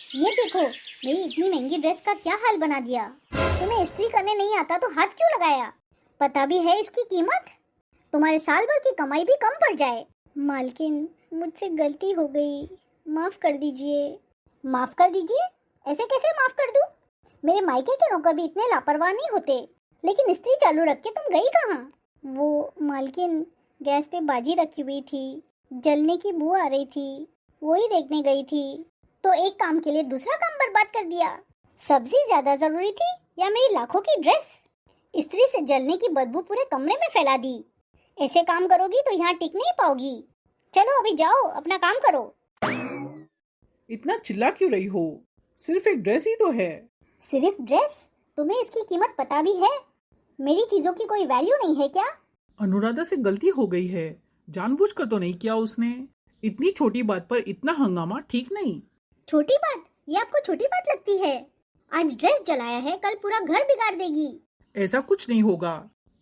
ये देखो, मेरी इतनी महंगी ड्रेस का क्या हाल बना दिया। तुम्हें इस्त्री करने नहीं आता तो हाथ क्यों लगाया? पता भी है इसकी कीमत? तुम्हारे साल भर की कमाई भी कम पड़ जाए। मालकिन, मुझसे गलती हो गई, माफ कर दीजिए। माफ कर दीजिए? ऐसे कैसे माफ कर दूं? मेरे मायके के नौकर भी इतने लापरवाह नहीं होते। लेकिन इस्त्री चालू रख के तुम गई कहाँ? वो मालकिन, गैस पे बाजी रखी हुई थी, जलने की बू आ रही थी, वही देखने गई थी, तो एक काम के लिए दूसरा काम बर्बाद कर दिया। सब्जी ज्यादा जरूरी थी या मेरी लाखों की ड्रेस? इस्त्री से जलने की बदबू पूरे कमरे में फैला दी। ऐसे काम करोगी तो यहाँ टिक नहीं पाओगी। चलो अभी जाओ, अपना काम करो। इतना चिल्ला क्यों रही हो? सिर्फ एक ड्रेस ही तो है। सिर्फ ड्रेस? तुम्हें इसकी कीमत पता भी है? मेरी चीजों की कोई वैल्यू नहीं है क्या? अनुराधा से गलती हो गई है, जानबूझकर तो नहीं किया उसने। इतनी छोटी बात पर इतना हंगामा ठीक नहीं। छोटी बात? ये आपको छोटी बात लगती है? आज ड्रेस जलाया है, कल पूरा घर बिगाड़ देगी। ऐसा कुछ नहीं होगा।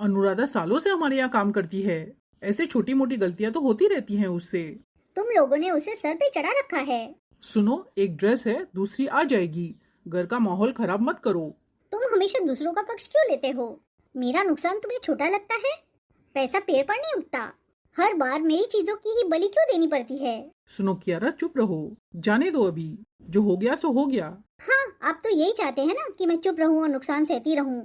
अनुराधा सालों से हमारे यहाँ काम करती है, ऐसे छोटी मोटी गलतियाँ तो होती रहती हैं उससे। तुम लोगों ने उसे सर पे चढ़ा रखा है। सुनो, एक ड्रेस है, दूसरी आ जाएगी। घर का माहौल खराब मत करो। तुम हमेशा दूसरों का पक्ष क्यों लेते हो? मेरा नुकसान तुम्हें छोटा लगता है? पैसा पेड़ पर नहीं उगता। हर बार मेरी चीजों की ही बलि क्यों देनी पड़ती है? सुनो कियारा, चुप रहो, जाने दो अभी। जो हो गया सो हो गया। हाँ, आप तो यही चाहते हैं ना कि मैं चुप रहूं और नुकसान सहती रहूं।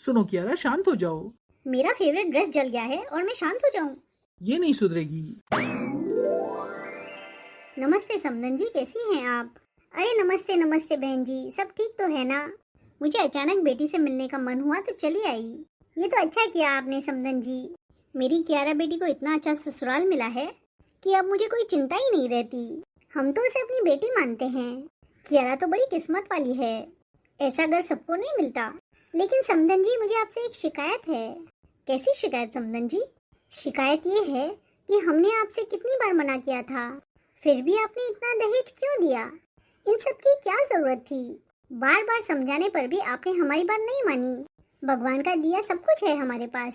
सुनो कियारा, शांत हो जाओ। मेरा फेवरेट ड्रेस जल गया है और मैं शांत हो जाऊं? ये नहीं सुधरेगी। नमस्ते समदन जी, कैसी हैं आप? अरे नमस्ते नमस्ते बहन जी, सब ठीक तो है ना? मुझे अचानक बेटी से मिलने का मन हुआ तो चली आई। ये तो अच्छा किया आपने समदन जी। मेरी कियारा बेटी को इतना अच्छा ससुराल मिला है कि अब मुझे कोई चिंता ही नहीं रहती। हम तो उसे अपनी बेटी मानते हैं। कियारा तो बड़ी किस्मत वाली है। ऐसा घर सबको नहीं मिलता। लेकिन समदन जी, मुझे आपसे एक शिकायत है। कैसी शिकायत समदन जी? शिकायत ये है कि हमने आपसे कितनी बार मना किया था, फिर भी आपने इतना दहेज क्यों दिया? इन सब की क्या जरूरत थी? बार बार समझाने पर भी आपने हमारी बात नहीं मानी। भगवान का दिया सब कुछ है हमारे पास।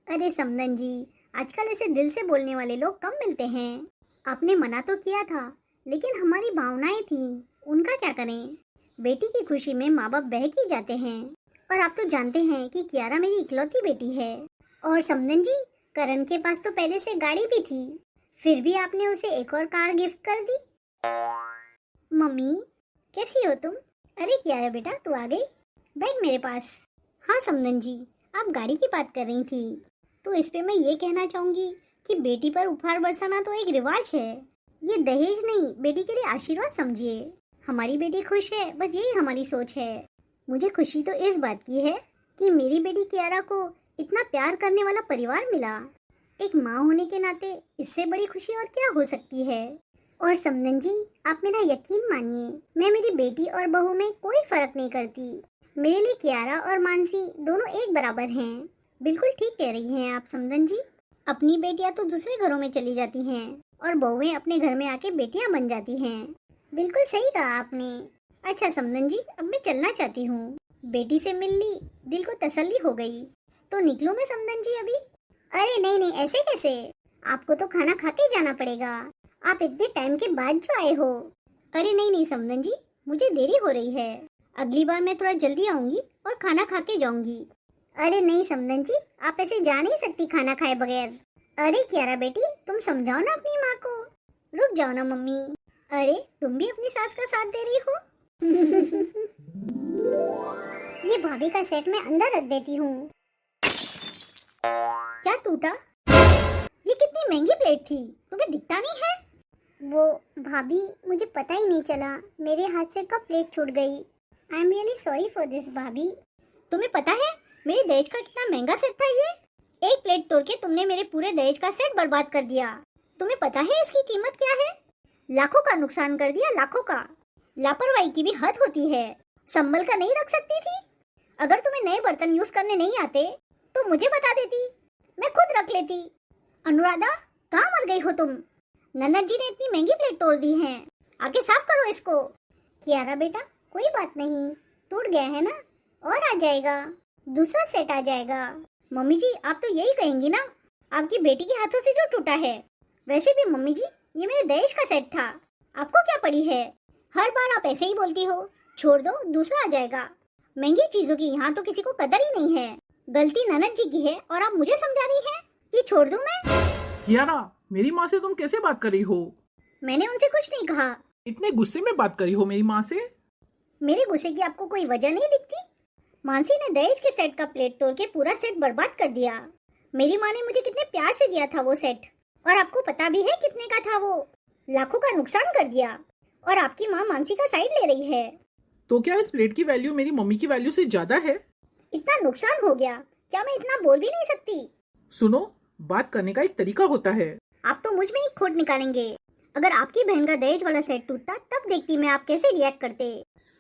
अरे समदन जी, आजकल ऐसे दिल से बोलने वाले लोग कम मिलते हैं। आपने मना तो किया था, लेकिन हमारी भावनाएं थी, उनका क्या करें? बेटी की खुशी में माँ बाप बहक ही जाते हैं। और आप तो जानते हैं कि कियारा मेरी इकलौती बेटी है। और समदन जी, करण के पास तो पहले से गाड़ी भी थी, फिर भी आपने उसे एक और कार गिफ्ट कर दी। मम्मी, कैसी हो तुम? अरे कियारा बेटा, तू आ गई? बैठ मेरे पास। हाँ समदन जी, आप गाड़ी की बात कर रही थी, तो इस पे मैं ये कहना चाहूंगी कि बेटी पर उपहार बरसाना तो एक रिवाज है। ये दहेज नहीं, बेटी के लिए आशीर्वाद समझिए। हमारी बेटी खुश है, बस यही हमारी सोच है। मुझे खुशी तो इस बात की है कि मेरी बेटी कियारा को इतना प्यार करने वाला परिवार मिला। एक माँ होने के नाते इससे बड़ी खुशी और क्या हो सकती है? और समदन जी, आप मेरा यकीन मानिए, मैं मेरी बेटी और बहू में कोई फर्क नहीं करती। मेरे लिए कियारा और मानसी दोनों एक बराबर हैं। बिल्कुल ठीक कह रही हैं आप समदन जी। अपनी बेटियां तो दूसरे घरों में चली जाती हैं और बहुएं अपने घर में आके बेटियां बन जाती हैं। बिल्कुल सही कहा आपने। अच्छा समदन जी, अब मैं चलना चाहती हूँ। बेटी से मिल ली, दिल को तसल्ली हो गई। तो निकलूं मैं समदन जी अभी? अरे नहीं नहीं, ऐसे कैसे? आपको तो खाना खा के जाना पड़ेगा। आप इतने टाइम के बाद जो आए हो। अरे नहीं नहीं समदन जी, मुझे देरी हो रही है। अगली बार मैं थोड़ा जल्दी आऊंगी और खाना खा के जाऊंगी। अरे नहीं समदन जी, आप ऐसे जा नहीं सकती खाना खाए बगैर। अरे कियारा बेटी, तुम समझाओ ना अपनी माँ को। रुक जाओ ना मम्मी। अरे तुम भी अपनी सास का साथ दे रही हो। ये भाभी का सेट मैं अंदर रख देती हूँ। क्या टूटा? ये कितनी महंगी प्लेट थी, तुम्हें दिखता नहीं है? वो भाभी, मुझे पता ही नहीं चला, मेरे हाथ से कब प्लेट छूट गई। I am really sorry for this भाभी। तुम्हें पता है मेरे दहेज का कितना महंगा सेट था ये? एक प्लेट तोड़ के तुमने मेरे पूरे दहेज का सेट बर्बाद कर दिया। तुम्हें पता है इसकी कीमत क्या है? लाखों का नुकसान कर दिया, लाखों का। लापरवाही की भी हद होती है। संभल कर नहीं रख सकती थी? अगर तुम्हें नए बर्तन यूज करने नहीं आते तो मुझे बता देती, मैं खुद रख लेती। अनुराधा, कहाँ मर गई हो तुम? ननद जी ने इतनी महंगी प्लेट तोड़ दी है, आके साफ करो इसको। कियारा बेटा, कोई बात नहीं, टूट गया है ना, और आ जाएगा, दूसरा सेट आ जाएगा। मम्मी जी, आप तो यही कहेंगी ना, आपकी बेटी के हाथों से जो टूटा है। वैसे भी मम्मी जी, ये मेरे दहेज का सेट था, आपको क्या पड़ी है? हर बार आप ऐसे ही बोलती हो। छोड़ दो, दूसरा आ जाएगा। महंगी चीजों की यहाँ तो किसी को कदर ही नहीं है। गलती ननद जी की है और आप मुझे समझा रही हैं कि छोड़ दूं मैं? कियारा, मेरी माँ से तुम कैसे बात कर रही हो? मैंने उनसे कुछ नहीं कहा। इतने गुस्से में बात करी हो मेरी माँ से? मेरे गुस्से की आपको कोई वजह नहीं दिखती? मानसी ने दहेज के सेट का प्लेट तोड़ के पूरा सेट बर्बाद कर दिया। मेरी माँ ने मुझे कितने प्यार से दिया था वो सेट, और आपको पता भी है कितने का था वो। लाखों का नुकसान कर दिया, और आपकी माँ मानसी का साइड ले रही है। तो क्या इस प्लेट की वैल्यू मेरी मम्मी की वैल्यू से ज्यादा है? इतना नुकसान हो गया, क्या मैं इतना बोल भी नहीं सकती? सुनो, बात करने का एक तरीका होता है। आप तो मुझ में ही खोट निकालेंगे। अगर आपकी बहन का दहेज वाला सेट टूटता तब देखती मैं आप कैसे रिएक्ट करते।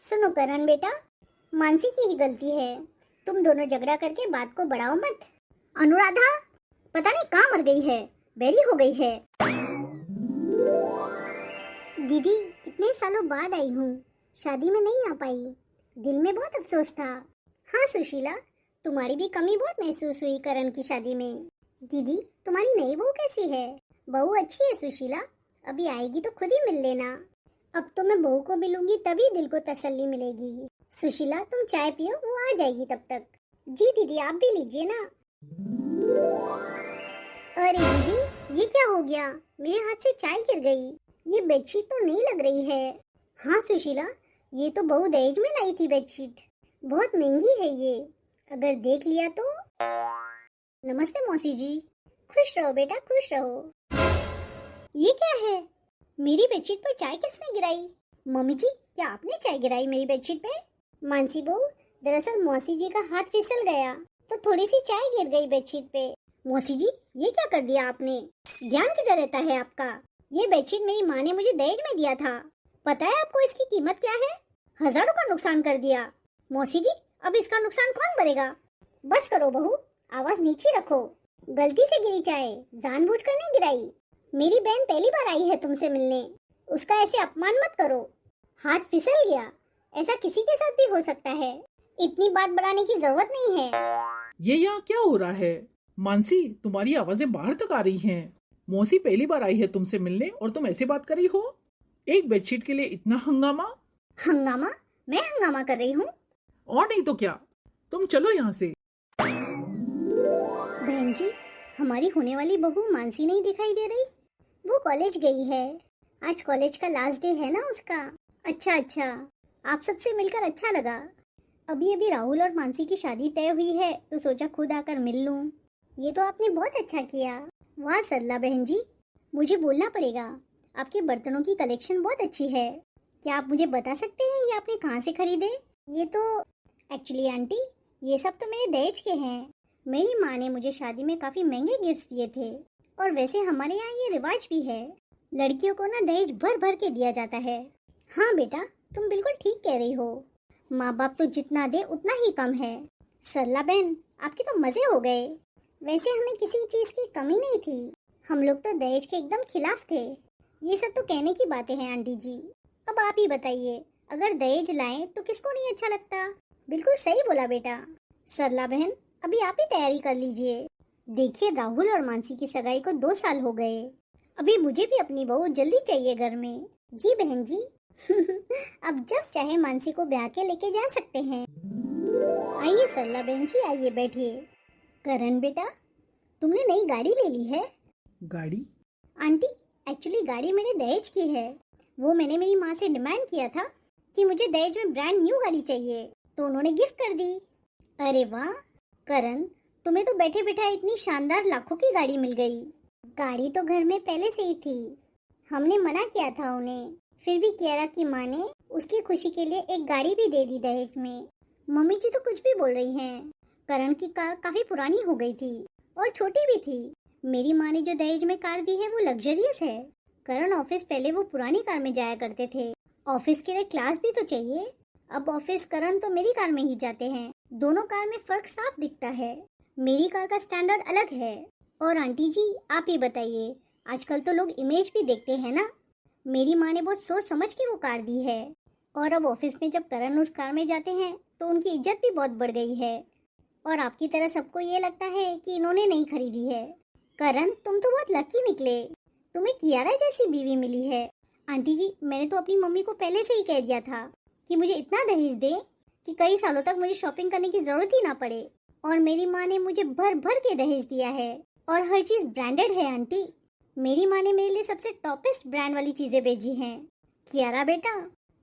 सुनो करण बेटा, मानसी की ही गलती है। तुम दोनों झगड़ा करके बात को बढ़ाओ मत। अनुराधा पता नहीं कहाँ मर गई है, बेरी हो गई है। दीदी कितने सालों बाद आई हूँ, शादी में नहीं आ पाई। दिल में बहुत अफसोस था। हाँ सुशीला, तुम्हारी भी कमी बहुत महसूस हुई करण की शादी में। दीदी तुम्हारी नई बहू कैसी है? बहू अच्छी है सुशीला, अभी आएगी तो खुद ही मिल लेना। अब तो मैं बहू को मिलूंगी तभी दिल को तसल्ली मिलेगी। सुशीला तुम चाय पियो, वो आ जाएगी तब तक। जी दीदी आप भी लीजिए ना। अरे दीदी ये क्या हो गया, मेरे हाथ से चाय गिर गई। ये बेडशीट तो नहीं लग रही है। हाँ सुशीला, ये तो बहू दहेज में लाई थी बेडशीट, बहुत महंगी है ये, अगर देख लिया तो। नमस्ते मौसी जी। खुश रहो बेटा, खुश रहो। ये क्या है, मेरी बेडशीट पर चाय किसने गिराई? मम्मी जी क्या आपने चाय गिराई मेरी बेडशीट पे? मानसी बहू, दरअसल मौसी जी का हाथ फिसल गया तो थोड़ी सी चाय गिर गई बेडशीट पे। मौसी जी ये क्या कर दिया आपने, ध्यान किधर रहता है आपका? ये बेडशीट मेरी माँ ने मुझे दहेज में दिया था। पता है आपको इसकी कीमत क्या है? हजारों का नुकसान कर दिया। मौसी जी अब इसका नुकसान कौन भरेगा? बस करो बहू, आवाज नीचे रखो। गलती से गिरी चाय, जानबूझकर नहीं गिराई। मेरी बहन पहली बार आई है तुमसे मिलने, उसका ऐसे अपमान मत करो। हाथ फिसल गया, ऐसा किसी के साथ भी हो सकता है, इतनी बात बढ़ाने की जरूरत नहीं है। ये यहाँ क्या हो रहा है? मानसी, तुम्हारी आवाजें बाहर तक आ रही हैं। मौसी पहली बार आई है तुमसे मिलने और तुम ऐसे बात कर रही हो? एक बेडशीट के लिए इतना हंगामा? हंगामा? मैं हंगामा कर रही हूँ? और नहीं तो क्या, तुम चलो यहाँ से। बहन जी, हमारी होने वाली बहू मानसी नहीं दिखाई दे रही? वो कॉलेज गई है, आज कॉलेज का लास्ट डे है ना उसका। अच्छा अच्छा, आप सबसे मिलकर अच्छा लगा। अभी अभी राहुल और मानसी की शादी तय हुई है तो सोचा खुद आकर मिल लूं। ये तो आपने बहुत अच्छा किया। वाह सरला बहन जी, मुझे बोलना पड़ेगा, आपके बर्तनों की कलेक्शन बहुत अच्छी है। क्या आप मुझे बता सकते हैं ये आपने कहाँ से खरीदे? ये तो एक्चुअली आंटी, ये सब तो मेरे दहेज के हैं। मेरी माँ ने मुझे शादी में काफी महंगे गिफ्ट्स दिए थे, और वैसे हमारे यहाँ ये रिवाज भी है, लड़कियों को ना दहेज भर भर के दिया जाता है। हाँ बेटा, तुम बिल्कुल ठीक कह रही हो, माँ बाप तो जितना दे उतना ही कम है। सरला बहन, आपके तो मजे हो गए। वैसे हमें किसी चीज की कमी नहीं थी, हम लोग तो दहेज के एकदम खिलाफ थे। ये सब तो कहने की बातें हैं आंटी जी। अब आप ही बताइए, अगर दहेज लाएं तो किसको नहीं अच्छा लगता? बिल्कुल सही बोला बेटा। सरला बहन, अभी आप ही तैयारी कर लीजिए। देखिए राहुल और मानसी की सगाई को 2 साल हो गए, अभी मुझे भी अपनी बहू जल्दी चाहिए घर में। जी बहन जी। अब जब चाहे मानसी को ब्याह के लेके जा सकते हैं। आइए सरला बहन जी, आइए बैठिए। करण बेटा, तुमने नई गाड़ी ले ली है? गाड़ी? आंटी, एक्चुअली गाड़ी मेरे दहेज की है। वो मैंने मेरी माँ से डिमांड किया था कि मुझे दहेज में ब्रांड न्यू गाड़ी चाहिए, तो उन्होंने गिफ्ट कर दी। अरे वाह करण, तुम्हें तो बैठे बैठा इतनी शानदार लाखों की गाड़ी मिल गई। गाड़ी तो घर में पहले से ही थी, हमने मना किया था उन्हें, फिर भी कियारा की माँ ने उसकी खुशी के लिए एक गाड़ी भी दे दी दहेज में। मम्मी जी तो कुछ भी बोल रही हैं। करण की कार काफी पुरानी हो गई थी और छोटी भी थी। मेरी माँ ने जो दहेज में कार दी है वो लग्जरियस है। करण ऑफिस पहले वो पुरानी कार में जाया करते थे, ऑफिस के लिए क्लास भी तो चाहिए। अब ऑफिस करण तो मेरी कार में ही जाते हैं, दोनों कार में फर्क साफ दिखता है। मेरी कार का स्टैंडर्ड अलग है। और आंटी जी आप ही बताइए, आजकल तो लोग इमेज भी देखते हैं ना। मेरी माँ ने बहुत सोच समझ के वो कार दी है, और अब ऑफिस में जब करण उस कार में जाते हैं तो उनकी इज्जत भी बहुत बढ़ गई है। और आपकी तरह सबको ये लगता है कि इन्होंने नहीं खरीदी है। करण तुम तो बहुत लकी निकले, तुम्हें कियारा जैसी बीवी मिली है। आंटी जी, मैंने तो अपनी मम्मी को पहले से ही कह दिया था कि मुझे इतना दहेज दे कि कई सालों तक मुझे शॉपिंग करने की जरूरत ही ना पड़े। और मेरी माँ ने मुझे भर भर के दहेज दिया है और हर चीज ब्रांडेड है आंटी। मेरी माँ ने मेरे लिए सबसे टॉपेस्ट ब्रांड वाली चीजें भेजी हैं। कियारा बेटा,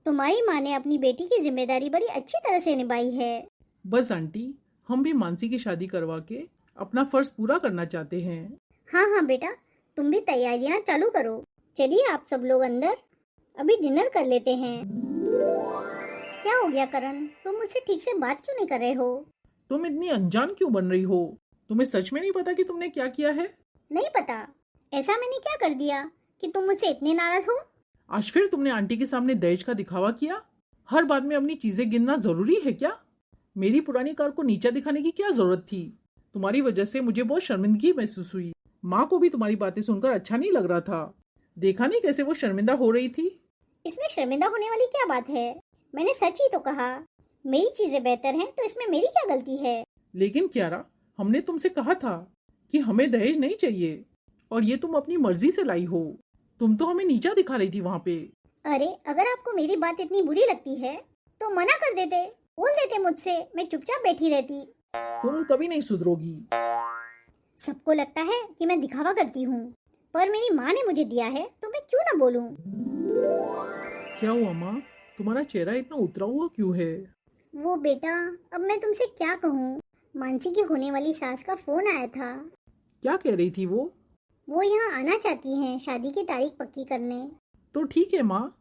तुम्हारी माँ ने अपनी बेटी की जिम्मेदारी बड़ी अच्छी तरह से निभाई है। बस आंटी, हम भी मानसी की शादी करवा के अपना फर्ज पूरा करना चाहते हैं। हाँ हाँ बेटा, तुम भी तैयारियां चालू करो। चलिए आप सब लोग अंदर, अभी डिनर कर लेते हैं। क्या हो गया करण, तुम मुझसे ठीक से बात क्यों नहीं कर रहे हो? तुम इतनी अनजान क्यों बन रही हो? तुम्हें सच में नहीं पता कि तुमने क्या किया है? नहीं पता? ऐसा मैंने क्या कर दिया कि तुम मुझसे इतने नाराज हो? आज फिर तुमने आंटी के सामने दहेज का दिखावा किया। हर बात में अपनी चीजें गिनना जरूरी है क्या? मेरी पुरानी कार को नीचा दिखाने की क्या जरूरत थी? तुम्हारी वजह से मुझे बहुत शर्मिंदगी महसूस हुई। माँ को भी तुम्हारी बातें सुनकर अच्छा नहीं लग रहा था। देखा नहीं कैसे वो शर्मिंदा हो रही थी। इसमें शर्मिंदा होने वाली क्या बात है? मैंने सच ही तो कहा। मेरी चीजें बेहतर हैं तो इसमें मेरी क्या गलती है? लेकिन क्यारा, हमने तुमसे कहा था कि हमें दहेज नहीं चाहिए और ये तुम अपनी मर्जी से लाई हो। तुम तो हमें नीचा दिखा रही थी वहाँ पे। अरे अगर आपको मेरी बात इतनी बुरी लगती है तो मना कर देते, बोल देते मुझसे, मैं चुपचाप बैठी रहती। तुम कभी नहीं सुधरोगी। सबको लगता है कि मैं दिखावा करती हूँ, पर मेरी माँ ने मुझे दिया है तो मैं क्यों ना बोलूँ। क्या हुआ माँ, तुम्हारा चेहरा इतना उतरा हुआ क्यों है? वो बेटा, अब मैं तुमसे क्या कहूँ, मानसी की होने वाली सास का फोन आया था। क्या कह रही थी वो? वो यहाँ आना चाहती हैं शादी की तारीख पक्की करने। तो ठीक है माँ,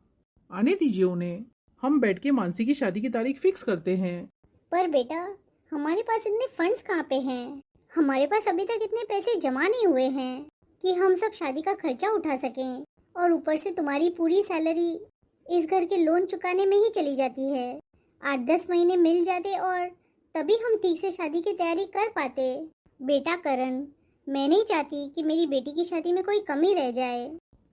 आने दीजिए उन्हें। हम बैठ के मानसी की शादी की तारीख फिक्स करते हैं। पर बेटा, हमारे पास इतने फंड्स कहाँ पे हैं? हमारे पास अभी तक इतने पैसे जमा नहीं हुए हैं कि हम सब शादी का खर्चा उठा सकें। और ऊपर से तुम्हारी पूरी सैलरी इस घर के लोन चुकाने में ही चली जाती है। 8-10 महीने मिल जाते और तभी हम ठीक से शादी की तैयारी कर पाते। बेटा करण, मैं नहीं चाहती कि मेरी बेटी की शादी में कोई कमी रह जाए।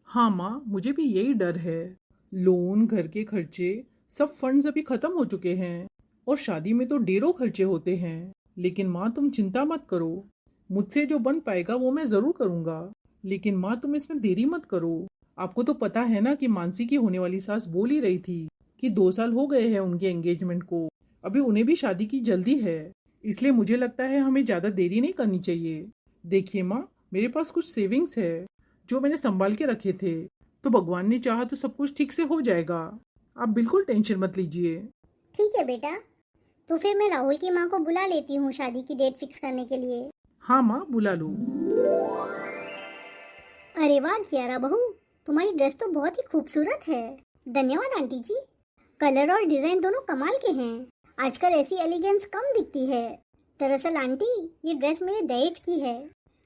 हाँ माँ, मुझे भी यही डर है। लोन, घर के खर्चे, सब फंड्स अभी खत्म हो चुके हैं और शादी में तो ढेरों खर्चे होते हैं। लेकिन माँ तुम चिंता मत करो, मुझसे जो बन पाएगा वो मैं जरूर करूँगा। लेकिन माँ तुम इसमें देरी मत करो। आपको तो पता है ना कि मानसी की होने वाली सास बोल ही रही थी कि 2 साल हो गए हैं उनके एंगेजमेंट को। अभी उन्हें भी शादी की जल्दी है, इसलिए मुझे लगता है हमें ज्यादा देरी नहीं करनी चाहिए। देखिए माँ, मेरे पास कुछ सेविंग्स है जो मैंने संभाल के रखे थे, तो भगवान ने चाहा तो सब कुछ ठीक से हो जाएगा। आप बिल्कुल टेंशन मत लीजिए। ठीक है बेटा, तो फिर मैं राहुल की माँ को बुला लेती हूँ शादी की डेट फिक्स करने के लिए। हाँ माँ, बुला लो। अरे वाह कियारा बहू, तुम्हारी ड्रेस तो बहुत ही खूबसूरत है। धन्यवाद आंटी जी। कलर और डिजाइन दोनों कमाल के हैं। आजकल ऐसी एलिगेंस कम दिखती है। दरअसल आंटी, ये ड्रेस मेरे दहेज की है।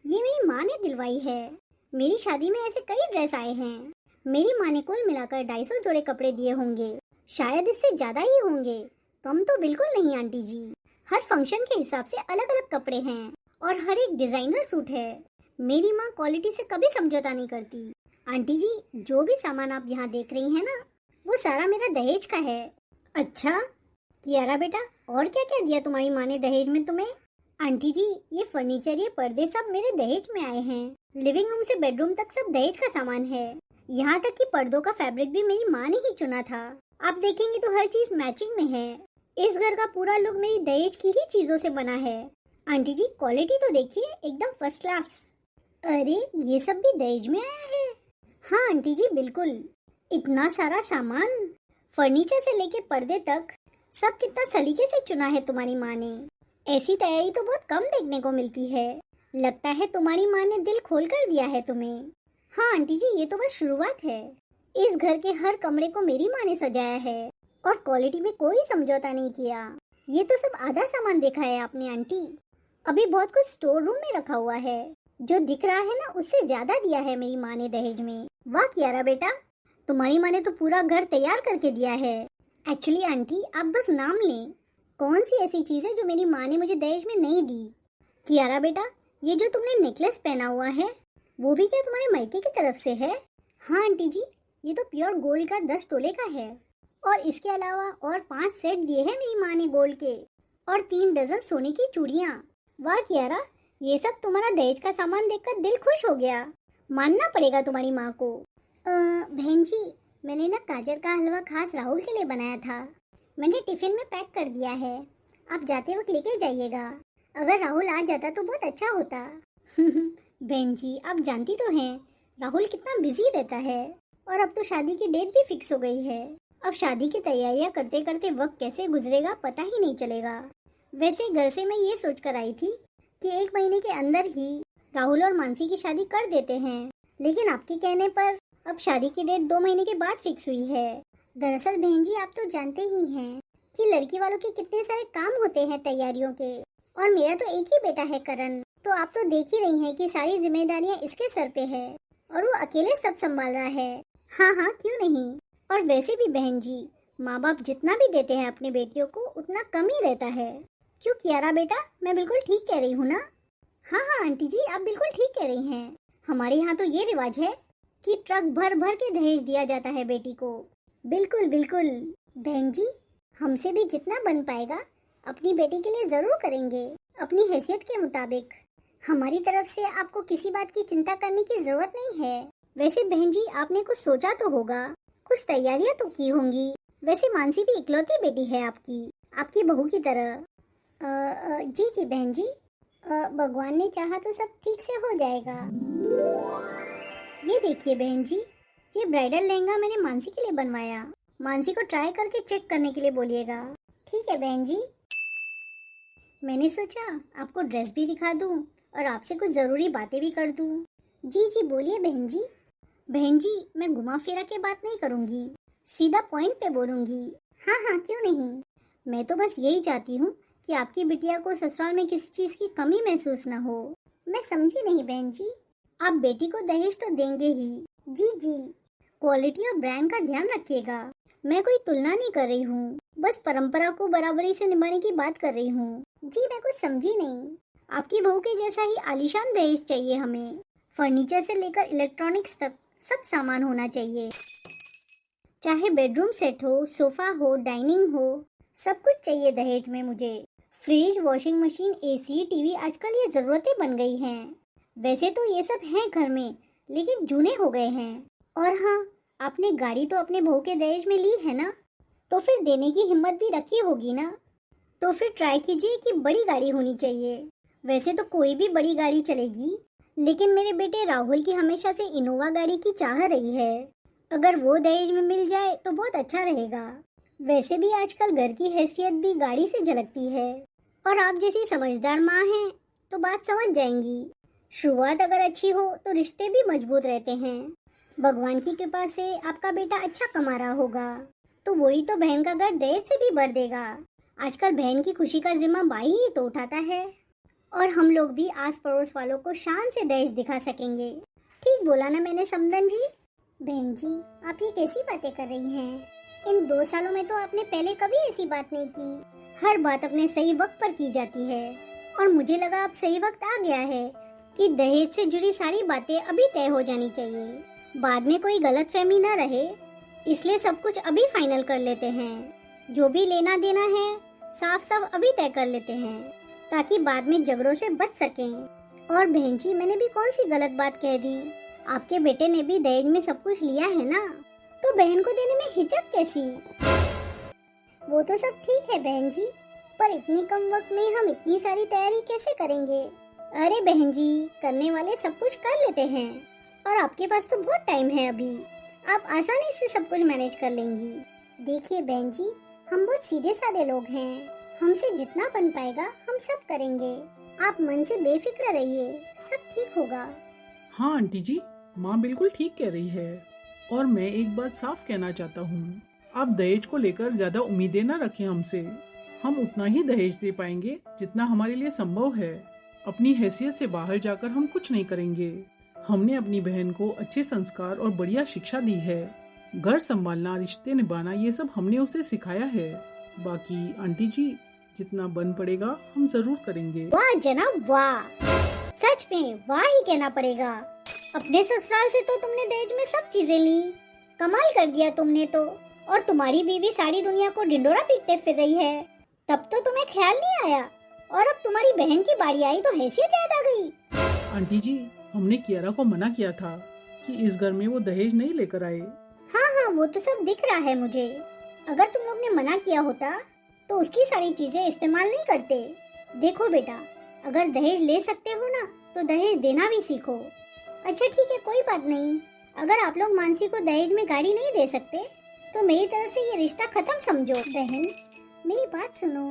ये मेरी माँ ने दिलवाई है। मेरी शादी में ऐसे कई ड्रेस आए हैं। मेरी माँ ने कुल मिलाकर 250 जोड़े कपड़े दिए होंगे, शायद इससे ज्यादा ही होंगे। कम तो बिल्कुल नहीं आंटी जी। हर फंक्शन के हिसाब से अलग अलग कपड़े हैं और हर एक डिजाइनर सूट है। मेरी माँ क्वालिटी से कभी समझौता नहीं करती। आंटी जी, जो भी सामान आप यहाँ देख रही हैं ना, वो सारा मेरा दहेज का है। अच्छा कियारा बेटा, और क्या क्या दिया तुम्हारी माँ ने दहेज में तुम्हें? आंटी जी, ये फर्नीचर, ये पर्दे सब मेरे दहेज में आए हैं। लिविंग रूम से बेडरूम तक सब दहेज का सामान है। यहाँ तक कि पर्दों का फैब्रिक भी मेरी माँ ने ही चुना था। आप देखेंगे तो हर चीज मैचिंग में है। इस घर का पूरा लुक मेरी दहेज की ही चीजों से बना है। आंटी जी, क्वालिटी तो देखिए, एकदम फर्स्ट क्लास। अरे ये सब भी दहेज में आया है? हाँ आंटी जी, बिल्कुल। इतना सारा सामान, फर्नीचर से लेके पर्दे तक, सब कितना सलीके से चुना है तुम्हारी माँ ने। ऐसी तैयारी तो बहुत कम देखने को मिलती है। लगता है तुम्हारी माँ ने दिल खोल कर दिया है तुम्हें। हाँ आंटी जी, ये तो बस शुरुआत है। इस घर के हर कमरे को मेरी माँ ने सजाया है और क्वालिटी में कोई समझौता नहीं किया। ये तो सब आधा सामान देखा है आपने आंटी। अभी बहुत कुछ स्टोर रूम में रखा हुआ है। जो दिख रहा है ना, उससे ज्यादा दिया है मेरी माँ ने दहेज में। वाह कियारा बेटा, तुम्हारी माँ ने तो पूरा घर तैयार करके दिया है। एक्चुअली आंटी, आप बस नाम लें, कौन सी ऐसी चीज है जो मेरी माँ ने मुझे दहेज में नहीं दी। कियारा बेटा, ये जो तुमने नेकलेस पहना हुआ है, वो भी क्या तुम्हारे मायके की तरफ से है? हाँ आंटी जी, ये तो प्योर गोल्ड का 10 तोले का है। और इसके अलावा और 5 सेट दिए हैं मेरी माँ ने गोल्ड के, और 3 डजन सोने की चूड़ियाँ। वाह कियारा, ये सब तुम्हारा दहेज का सामान देखकर दिल खुश हो गया। मानना पड़ेगा तुम्हारी माँ को। बहन जी, मैंने ना गाजर का हलवा खास राहुल के लिए बनाया था। मैंने टिफिन में पैक कर दिया है, आप जाते वक्त लेके जाइएगा। अगर राहुल आ जाता तो बहुत अच्छा होता। बहन जी, आप जानती तो हैं राहुल कितना बिजी रहता है, और अब तो शादी की डेट भी फिक्स हो गई है। अब शादी की तैयारियां करते करते वक्त कैसे गुजरेगा पता ही नहीं चलेगा। वैसे घर से मैं ये सोच कर आई थी कि 1 महीने के अंदर ही राहुल और मानसी की शादी कर देते हैं, लेकिन आपके कहने पर अब शादी की डेट 2 महीने के बाद फिक्स हुई है। दरअसल बहन जी, आप तो जानते ही हैं कि लड़की वालों के कितने सारे काम होते हैं तैयारियों के, और मेरा तो एक ही बेटा है करण, तो आप तो देख ही रही हैं कि सारी जिम्मेदारियां इसके सर पे है और वो अकेले सब संभाल रहा है। हाँ हाँ, क्यों नहीं। और वैसे भी बहन जी, माँ बाप जितना भी देते हैं अपनी बेटियों को उतना कम ही रहता है। क्यों कियारा बेटा, मैं बिल्कुल ठीक कह रही हूँ ना? हाँ हाँ आंटी जी, आप बिल्कुल ठीक कह रही हैं। हमारे यहाँ तो ये रिवाज है कि ट्रक भर भर के दहेज दिया जाता है बेटी को। बिल्कुल बिल्कुल बहन जी, हमसे भी जितना बन पाएगा अपनी बेटी के लिए जरूर करेंगे, अपनी हैसियत के मुताबिक। हमारी तरफ से आपको किसी बात की चिंता करने की जरूरत नहीं है। वैसे बहन जी, आपने कुछ सोचा तो होगा, कुछ तैयारियां तो की होंगी। वैसे मानसी भी इकलौती बेटी है आपकी, आपकी बहू की तरह। जी जी बहन जी, भगवान ने चाहा तो सब ठीक से हो जाएगा। ये देखिए बहन जी, ये ब्राइडल लहंगा मैंने मानसी के लिए बनवाया। मानसी को ट्राई करके चेक करने के लिए बोलिएगा। ठीक है बहन जी। मैंने सोचा आपको ड्रेस भी दिखा दूं और आपसे कुछ जरूरी बातें भी कर दूं। जी जी बोलिए बहन जी। बहन जी, मैं घुमा फिरा के बात नहीं करूंगी, सीधा पॉइंट पे बोलूंगी। हाँ हाँ क्यों नहीं। मैं तो बस यही चाहती हूँ कि आपकी बिटिया को ससुराल में किसी चीज की कमी महसूस न हो। मैं समझी नहीं बहन जी। आप बेटी को दहेज तो देंगे ही। जी जी, क्वालिटी और ब्रांड का ध्यान रखिएगा। मैं कोई तुलना नहीं कर रही हूँ, बस परंपरा को बराबरी से निभाने की बात कर रही हूँ। जी मैं कुछ समझी नहीं। आपकी बहू के जैसा ही आलीशान दहेज चाहिए हमें। फर्नीचर से लेकर इलेक्ट्रॉनिक्स तक सब सामान होना चाहिए। चाहे बेडरूम सेट हो, सोफा हो, डाइनिंग हो, सब कुछ चाहिए दहेज में मुझे। Fridge, washing machine, AC, TV, आजकल ये जरूरतें बन गई हैं। वैसे तो ये सब हैं घर में, लेकिन जूने हो गए हैं। और हाँ, आपने गाड़ी तो अपने बहू के दहेज में ली है ना, तो फिर देने की हिम्मत भी रखी होगी ना। तो फिर ट्राई कीजिए कि बड़ी गाड़ी होनी चाहिए। वैसे तो कोई भी बड़ी गाड़ी चलेगी, लेकिन मेरे बेटे राहुल की हमेशा से इनोवा गाड़ी की चाह रही है। अगर वो दहेज में मिल जाए तो बहुत अच्छा रहेगा। वैसे भी आजकल घर की हैसियत भी गाड़ी से झलकती है, और आप जैसी समझदार माँ हैं तो बात समझ जाएंगी। शुरुआत अगर अच्छी हो तो रिश्ते भी मजबूत रहते हैं। भगवान की कृपा से आपका बेटा अच्छा कमा रहा होगा, तो वही तो बहन का घर दहेज से भी भर देगा। आजकल बहन की खुशी का जिम्मा भाई ही तो उठाता है, और हम लोग भी आस पड़ोस वालों को शान से दहेज दिखा सकेंगे। ठीक बोला ना मैंने समदन जी? बहन जी, आप ये कैसी बातें कर रही हैं? इन 2 सालों में तो आपने पहले कभी ऐसी बात नहीं की। हर बात अपने सही वक्त पर की जाती है, और मुझे लगा अब सही वक्त आ गया है कि दहेज से जुड़ी सारी बातें अभी तय हो जानी चाहिए, बाद में कोई गलतफहमी न रहे। इसलिए सब कुछ अभी फाइनल कर लेते हैं। जो भी लेना देना है साफ साफ अभी तय कर लेते हैं, ताकि बाद में झगड़ों से बच सकें। और बहन जी, मैंने भी कौन सी गलत बात कह दी? आपके बेटे ने भी दहेज में सब कुछ लिया है ना, तो बहन को देने में हिचक कैसी? वो तो सब ठीक है बहन जी, पर इतनी कम वक्त में हम इतनी सारी तैयारी कैसे करेंगे? अरे बहन जी, करने वाले सब कुछ कर लेते हैं, और आपके पास तो बहुत टाइम है अभी। आप आसानी से सब कुछ मैनेज कर लेंगी। देखिए बहन जी, हम बहुत सीधे साधे लोग हैं, हमसे जितना बन पाएगा हम सब करेंगे। आप मन से बेफिक्र रहिए, सब ठीक होगा। हाँ आंटी जी, माँ बिल्कुल ठीक कह रही है। और मैं एक बात साफ कहना चाहता हूँ, आप दहेज को लेकर ज्यादा उम्मीदें न रखें हमसे। हम उतना ही दहेज दे पाएंगे जितना हमारे लिए संभव है। अपनी हैसियत से बाहर जाकर हम कुछ नहीं करेंगे। हमने अपनी बहन को अच्छे संस्कार और बढ़िया शिक्षा दी है। घर संभालना, रिश्ते निभाना, ये सब हमने उसे सिखाया है। बाकी आंटी जी, जितना बन पड़ेगा हम जरूर करेंगे। वाह जनाब वाह, सच में वाह ही कहना पड़ेगा। अपने ससुराल से तो तुमने दहेज में सब चीजें ली, कमाल कर दिया तुमने तो। और तुम्हारी बीवी सारी दुनिया को ढिंडोरा पीटते फिर रही है, तब तो तुम्हें ख्याल नहीं आया, और अब तुम्हारी बहन की बारी आई तो हैसियत याद आ गई। आंटी जी, हमने कियारा को मना किया था कि इस घर में वो दहेज नहीं लेकर आए, हाँ हाँ, वो तो सब दिख रहा है मुझे। अगर तुम लोग ने मना किया होता तो उसकी सारी चीजें इस्तेमाल नहीं करते। देखो बेटा, अगर दहेज ले सकते हो ना तो दहेज देना भी सीखो। अच्छा ठीक है, कोई बात नहीं। अगर आप लोग मानसी को दहेज में गाड़ी नहीं दे सकते तो मेरी तरफ से ये रिश्ता खत्म समझो। बहन, मेरी बात सुनो।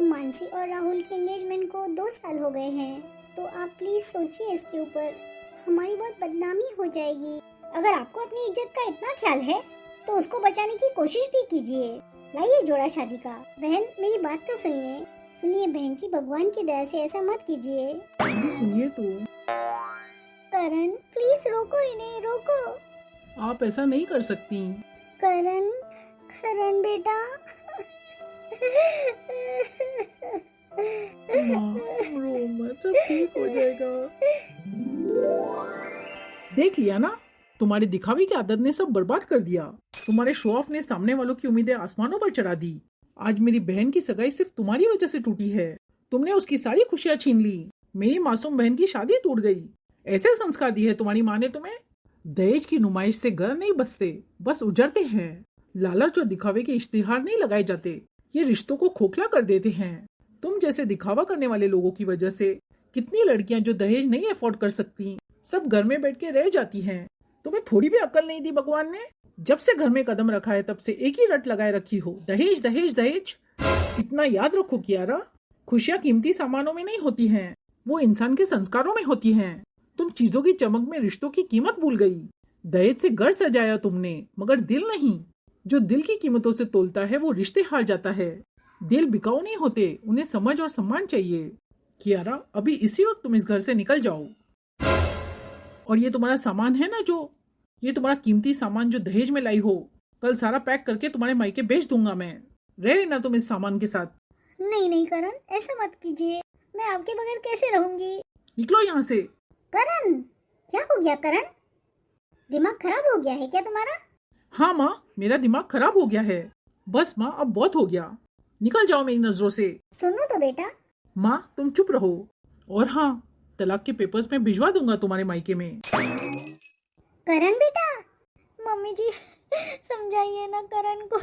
मानसी और राहुल के एंगेजमेंट को 2 साल हो गए हैं, तो आप प्लीज सोचिए इसके ऊपर। हमारी बहुत बदनामी हो जाएगी। अगर आपको अपनी इज्जत का इतना ख्याल है तो उसको बचाने की कोशिश भी कीजिए। लाइए जोड़ा शादी का। बहन, मेरी बात तो सुनिए। सुनिए बहन जी, भगवान की दया से ऐसा मत कीजिए। सुनिए तो। करण, प्लीज रोको इन्हें, रोको। आप ऐसा नहीं कर सकती। करण, करण बेटा। माँ, रो मत, सब ठीक हो जाएगा। देख लिया ना, तुम्हारी दिखावे की आदत ने सब बर्बाद कर दिया। तुम्हारे शो ऑफ ने सामने वालों की उम्मीदें आसमानों पर चढ़ा दी। आज मेरी बहन की सगाई सिर्फ तुम्हारी वजह से टूटी है। तुमने उसकी सारी खुशियां छीन ली। मेरी मासूम बहन की शादी टूट गई। ऐसे संस्कार दिए तुम्हारी माँ ने तुम्हें। दहेज की नुमाइश से घर नहीं बसते, बस उजड़ते हैं। लालच और दिखावे के इश्तिहार नहीं लगाए जाते, ये रिश्तों को खोखला कर देते हैं। तुम जैसे दिखावा करने वाले लोगों की वजह से कितनी लड़कियां जो दहेज नहीं अफोर्ड कर सकती सब घर में बैठ के रह जाती हैं। तुम्हें थोड़ी भी अक्ल नहीं दी भगवान ने। जब से घर में कदम रखा है तब से एक ही रट लगाए रखी हो, दहेज दहेज दहेज। इतना याद रखो कियारा, खुशियां कीमती सामानों में नहीं होती हैं, वो इंसान के संस्कारों में होती हैं। तुम चीजों की चमक में रिश्तों की कीमत भूल गई। दहेज से घर सजाया तुमने, मगर दिल नहीं। जो दिल की कीमतों से तोलता है वो रिश्ते हार जाता है। दिल बिकाऊ नहीं होते, उन्हें समझ और सम्मान चाहिए। कियारा, अभी इसी वक्त तुम इस घर से निकल जाओ। और ये तुम्हारा सामान है ना, जो ये तुम्हारा कीमती सामान जो दहेज में लाई हो, कल सारा पैक करके तुम्हारे मायके बेच दूंगा मैं। रहे ना तुम इस सामान के साथ। नहीं नहीं करण, ऐसा मत कीजिए। मैं आपके बगैर कैसे रहूंगी। निकलो यहाँ से। करण, क्या हो गया करण? दिमाग खराब हो गया है क्या तुम्हारा? हाँ माँ, मेरा दिमाग खराब हो गया है। बस माँ, अब बहुत हो गया। निकल जाओ मेरी नजरों से। सुनो तो बेटा। माँ, तुम चुप रहो। और हाँ, तलाक के पेपर्स में भिजवा दूंगा तुम्हारे मायके में। करण बेटा, मम्मी जी समझाइए ना करण को।